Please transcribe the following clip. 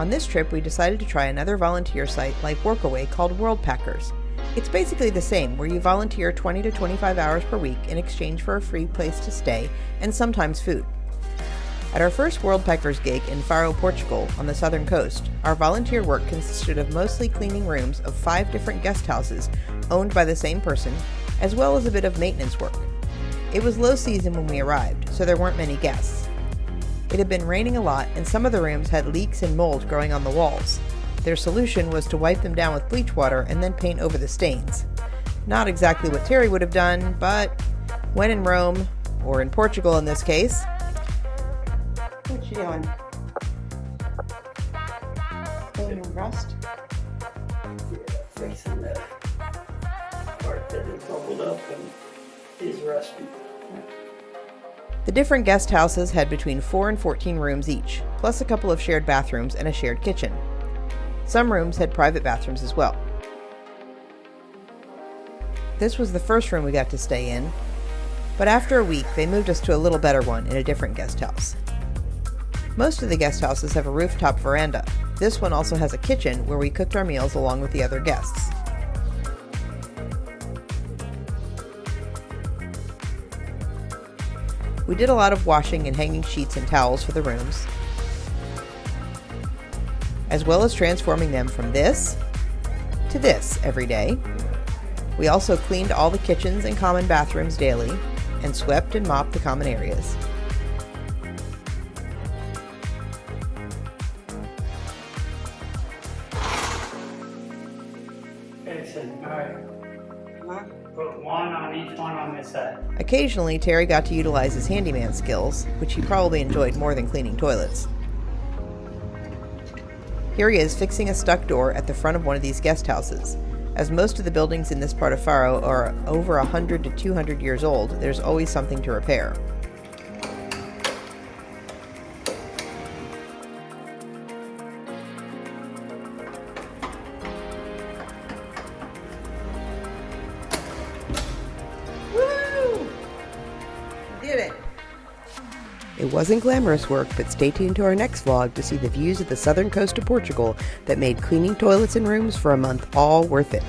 On this trip, we decided to try another volunteer site like Workaway called Worldpackers. It's basically the same, where you volunteer 20 to 25 hours per week in exchange for a free place to stay and sometimes food. At our first Worldpackers gig in Faro, Portugal, on the southern coast, our volunteer work consisted of mostly cleaning rooms of 5 different guest houses owned by the same person, as well as a bit of maintenance work. It was low season when we arrived, so there weren't many guests. It had been raining a lot, and some of the rooms had leaks and mold growing on the walls. Their solution was to wipe them down with bleach water and then paint over the stains. Not exactly what Terry would have done, but when in Rome, or in Portugal in this case. What's she doing? Cleaning rust? Yeah, fixing the part that is bubbled up and is rusty. The different guest houses had between 4 and 14 rooms each, plus a couple of shared bathrooms and a shared kitchen. Some rooms had private bathrooms as well. This was the first room we got to stay in, but after a week they moved us to a little better one in a different guest house. Most of the guest houses have a rooftop veranda. This one also has a kitchen where we cooked our meals along with the other guests. We did a lot of washing and hanging sheets and towels for the rooms, as well as transforming them from this to this every day. We also cleaned all the kitchens and common bathrooms daily and swept and mopped the common areas. Put one on each one on this side. Occasionally, Terry got to utilize his handyman skills, which he probably enjoyed more than cleaning toilets. Here he is fixing a stuck door at the front of one of these guest houses. As most of the buildings in this part of Faro are over 100 to 200 years old, there's always something to repair. It wasn't glamorous work, but stay tuned to our next vlog to see the views of the southern coast of Portugal that made cleaning toilets and rooms for a month all worth it.